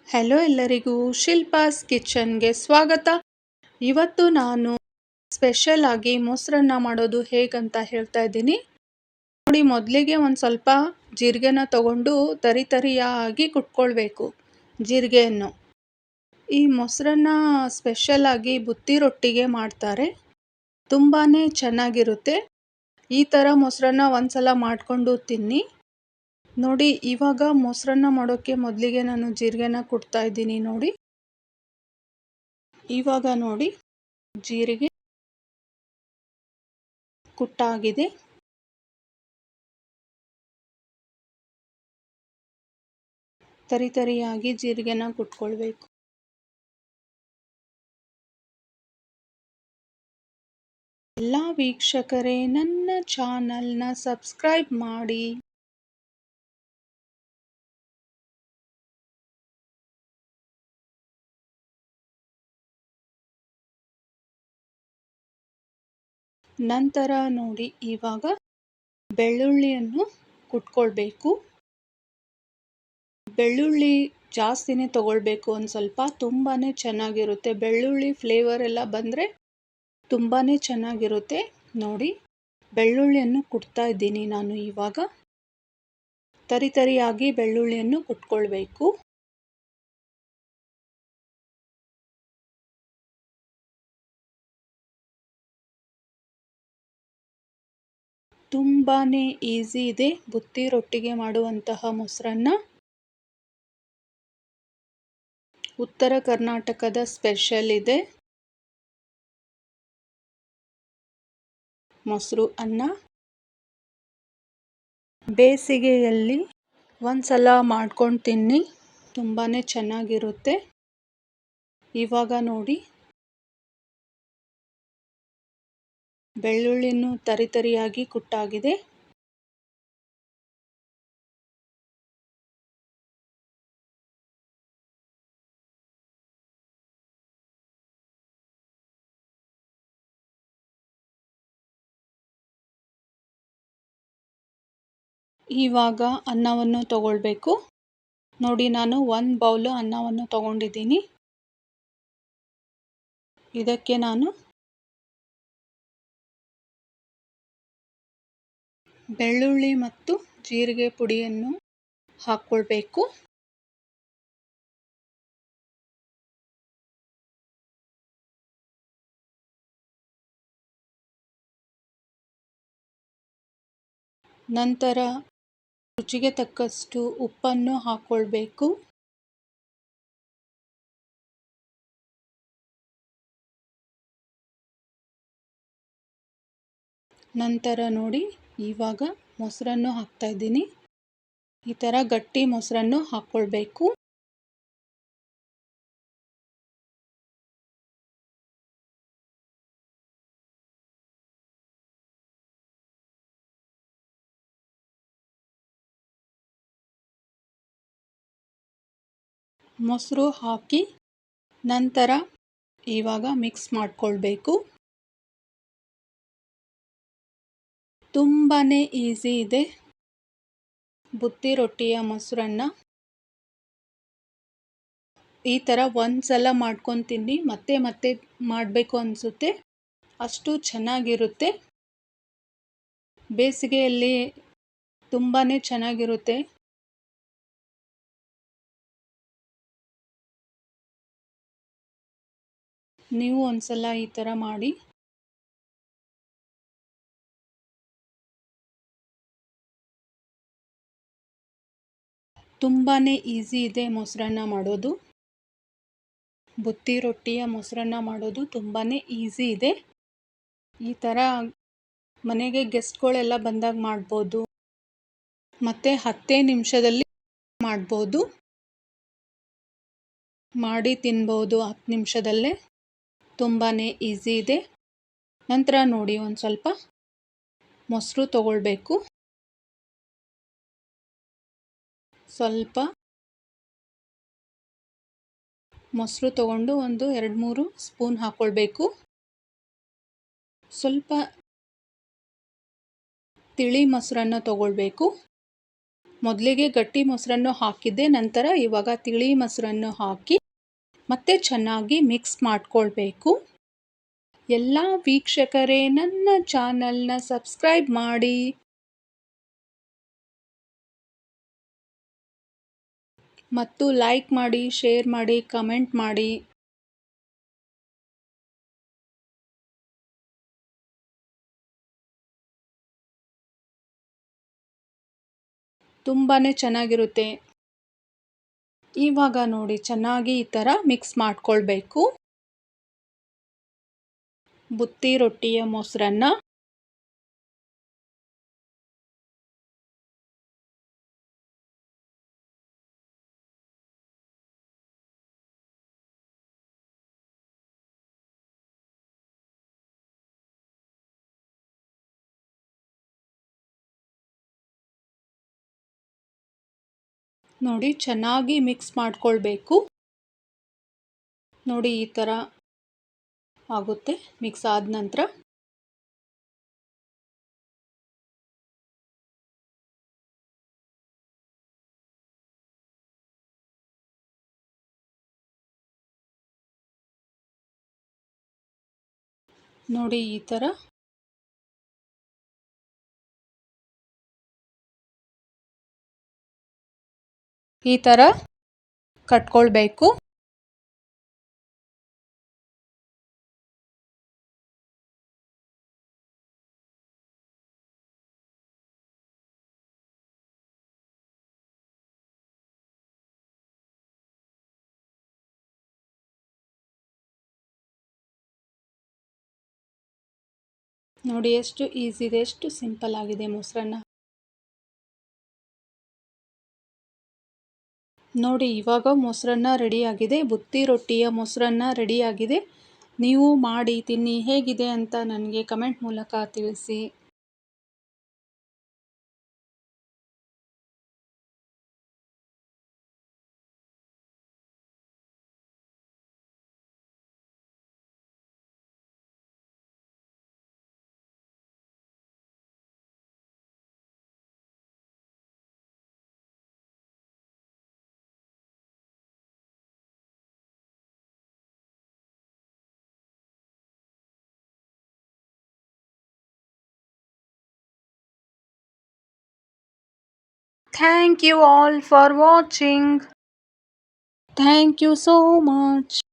Hello ಎಲ್ಲರಿಗೂ ಶಿಲ್ಪಾಸ್ ಕಿಚನ್ಗೆ ಸ್ವಾಗತ. ಇವತ್ತು ನಾನು ಸ್ಪೆಷಲ್ ಆಗಿ ಮೊಸರನ್ನ ಮಾಡೋದು ಹೇಗಂತ ಹೇಳ್ತಾ ಇದ್ದೀನಿ ನೋಡಿ. ಮೊದಲಿಗೆ ಒಂದು ಸ್ವಲ್ಪ ಜೀರಿಗೆನ ತಗೊಂಡು ತರಿಯಾಗಿ ಕುಟ್ಕೊಳ್ಬೇಕು. ಜೀರಿಗೆಯನ್ನು ಈ ಮೊಸರನ್ನ ಸ್ಪೆಷಲ್ ಆಗಿ ಬುತ್ತಿ ರೊಟ್ಟಿಗೆ ಮಾಡ್ತಾರೆ, ತುಂಬಾ ಚೆನ್ನಾಗಿರುತ್ತೆ. ಈ ಥರ ಮೊಸರನ್ನ ಒಂದ್ಸಲ ಮಾಡಿಕೊಂಡು ತಿನ್ನಿ ನೋಡಿ. ಇವಾಗ ಮೊಸರನ್ನ ಮಾಡೋಕ್ಕೆ ಮೊದಲಿಗೆ ನಾನು ಜೀರಿಗೆನ ಕುಟ್ತಾ ಇದ್ದೀನಿ ನೋಡಿ. ಇವಾಗ ನೋಡಿ ಜೀರಿಗೆ ಕುಟ್ಟಾಗಿದೆ. ತರಿಯಾಗಿ ಜೀರಿಗೆನ ಕುಟ್ಕೊಳ್ಬೇಕು. ಎಲ್ಲ ವೀಕ್ಷಕರೇ ನನ್ನ ಚಾನಲ್ನ ಸಬ್ಸ್ಕ್ರೈಬ್ ಮಾಡಿ. ನಂತರ ನೋಡಿ ಇವಾಗ ಬೆಳ್ಳುಳ್ಳಿಯನ್ನು ಕುಟ್ಕೊಳ್ಬೇಕು. ಬೆಳ್ಳುಳ್ಳಿ ಜಾಸ್ತಿನೇ ತಗೊಳ್ಬೇಕು, ಒಂದು ಸ್ವಲ್ಪ, ತುಂಬಾ ಚೆನ್ನಾಗಿರುತ್ತೆ. ಬೆಳ್ಳುಳ್ಳಿ ಫ್ಲೇವರ್ ಎಲ್ಲ ಬಂದರೆ ತುಂಬಾ ಚೆನ್ನಾಗಿರುತ್ತೆ ನೋಡಿ. ಬೆಳ್ಳುಳ್ಳಿಯನ್ನು ಕುಟ್ತಾ ಇದ್ದೀನಿ ನಾನು. ಇವಾಗ ತರಿಯಾಗಿ ಬೆಳ್ಳುಳ್ಳಿಯನ್ನು ಕುಟ್ಕೊಳ್ಬೇಕು. ತುಂಬಾ ಈಸಿ ಇದೆ ಬುತ್ತಿ ರೊಟ್ಟಿಗೆ ಮಾಡುವಂತಹ ಮೊಸರನ್ನ. ಉತ್ತರ ಕರ್ನಾಟಕದ ಸ್ಪೆಷಲ್ ಇದೆ ಮೊಸರು ಅನ್ನ. ಬೇಸಿಗೆಯಲ್ಲಿ ಒಂದ್ಸಲ ಮಾಡ್ಕೊಂಡು ತಿನ್ನಿ, ತುಂಬಾ ಚೆನ್ನಾಗಿರುತ್ತೆ. ಇವಾಗ ನೋಡಿ ಬೆಳ್ಳುಳ್ಳಿನೂ ತರಿಯಾಗಿ ಕುಟ್ಟಾಗಿದೆ. ಇವಾಗ ಅನ್ನವನ್ನು ತಗೊಳ್ಬೇಕು ನೋಡಿ. ನಾನು 1 ಬೌಲ್ ಅನ್ನವನ್ನು ತಗೊಂಡಿದ್ದೀನಿ. ಇದಕ್ಕೆ ನಾನು ಬೆಳ್ಳುಳ್ಳಿ ಮತ್ತು ಜೀರಿಗೆ ಪುಡಿಯನ್ನು ಹಾಕ್ಕೊಳ್ಬೇಕು. ನಂತರ ರುಚಿಗೆ ತಕ್ಕಷ್ಟು ಉಪ್ಪನ್ನು ಹಾಕ್ಕೊಳ್ಬೇಕು. ನಂತರ ನೋಡಿ ಇವಾಗ ಮೊಸರನ್ನು ಹಾಕ್ತಾ ಇದ್ದೀನಿ. ಈ ಥರ ಗಟ್ಟಿ ಮೊಸರನ್ನು ಹಾಕ್ಕೊಳ್ಬೇಕು. ಮೊಸರು ಹಾಕಿ ನಂತರ ಇವಾಗ ಮಿಕ್ಸ್ ಮಾಡಿಕೊಳ್ಬೇಕು. ತುಂಬಾ ಈಸಿ ಇದೆ ಬುತ್ತಿ ರೊಟ್ಟಿಯ ಮೊಸರನ್ನ. ಈ ಥರ ಒಂದ್ಸಲ ಮಾಡ್ಕೊಂಡು ತಿನ್ನಿ, ಮತ್ತೆ ಮತ್ತೆ ಮಾಡಬೇಕು ಅನಿಸುತ್ತೆ, ಅಷ್ಟು ಚೆನ್ನಾಗಿರುತ್ತೆ. ಬೇಸಿಗೆಯಲ್ಲಿ ತುಂಬಾ ಚೆನ್ನಾಗಿರುತ್ತೆ. ನೀವು ಒಂದ್ಸಲ ಈ ಥರ ಮಾಡಿ. ತುಂಬಾ ಈಸಿ ಇದೆ ಮೊಸರನ್ನ ಮಾಡೋದು. ಬುತ್ತಿ ರೊಟ್ಟಿಯ ಮೊಸರನ್ನ ಮಾಡೋದು ತುಂಬಾ ಈಸಿ ಇದೆ. ಈ ಥರ ಮನೆಗೆ ಗೆಸ್ಟ್ಗಳೆಲ್ಲ ಬಂದಾಗ ಮಾಡ್ಬೋದು, ಮತ್ತು 10 ನಿಮಿಷದಲ್ಲಿ ಮಾಡ್ಬೋದು, ಮಾಡಿ ತಿನ್ಬೋದು 10 ನಿಮಿಷದಲ್ಲೇ. ತುಂಬಾ ಈಸಿ ಇದೆ. ನಂತರ ನೋಡಿ ಒಂದು ಸ್ವಲ್ಪ ಮೊಸರು ತಗೊಳ್ಬೇಕು. ಸ್ವಲ್ಪ ಮೊಸರು ತಗೊಂಡು ಒಂದು 2-3 ಸ್ಪೂನ್ ಹಾಕ್ಕೊಳ್ಬೇಕು. ಸ್ವಲ್ಪ ತಿಳಿ ಮೊಸರನ್ನು ತಗೊಳ್ಬೇಕು. ಮೊದಲಿಗೆ ಗಟ್ಟಿ ಮೊಸರನ್ನು ಹಾಕಿದ್ದೆ, ನಂತರ ಇವಾಗ ತಿಳಿ ಮೊಸರನ್ನು ಹಾಕಿ ಮತ್ತೆ ಚೆನ್ನಾಗಿ ಮಿಕ್ಸ್ ಮಾಡ್ಕೊಳ್ಬೇಕು. ಎಲ್ಲ ವೀಕ್ಷಕರೇ ನನ್ನ ಚಾನಲ್ನ ಸಬ್ಸ್ಕ್ರೈಬ್ ಮಾಡಿ ಮತ್ತು ಲೈಕ್ ಮಾಡಿ, ಶೇರ್ ಮಾಡಿ, ಕಮೆಂಟ್ ಮಾಡಿ. ತುಂಬಾ ಚೆನ್ನಾಗಿರುತ್ತೆ. ಇವಾಗ ನೋಡಿ ಚೆನ್ನಾಗಿ ಈ ಥರ ಮಿಕ್ಸ್ ಮಾಡ್ಕೊಳ್ಬೇಕು. ಬುತ್ತಿ ರೊಟ್ಟಿಯ ಮೊಸರನ್ನ ನೋಡಿ ಚೆನ್ನಾಗಿ ಮಿಕ್ಸ್ ಮಾಡ್ಕೊಳ್ಬೇಕು. ನೋಡಿ ಈ ಥರ ಆಗುತ್ತೆ ಮಿಕ್ಸ್ ಆದ ನಂತರ. ನೋಡಿ ಈ ಥರ ಕಟ್ಕೊಳ್ಬೇಕು. ನೋಡಿ ಎಷ್ಟು ಈಸಿ ಇದೆ, ಎಷ್ಟು ಸಿಂಪಲ್ ಆಗಿದೆ ಮೊಸರನ್ನ. ನೋಡಿ ಇವಾಗ ಮೊಸರನ್ನ ರೆಡಿಯಾಗಿದೆ, ಬುತ್ತಿ ರೊಟ್ಟಿಯ ಮೊಸರನ್ನ ರೆಡಿಯಾಗಿದೆ. ನೀವು ಮಾಡಿ ತಿನ್ನಿ, ಹೇಗಿದೆ ಅಂತ ನನಗೆ ಕಮೆಂಟ್ ಮೂಲಕ ತಿಳಿಸಿ. Thank you all for watching. Thank you so much.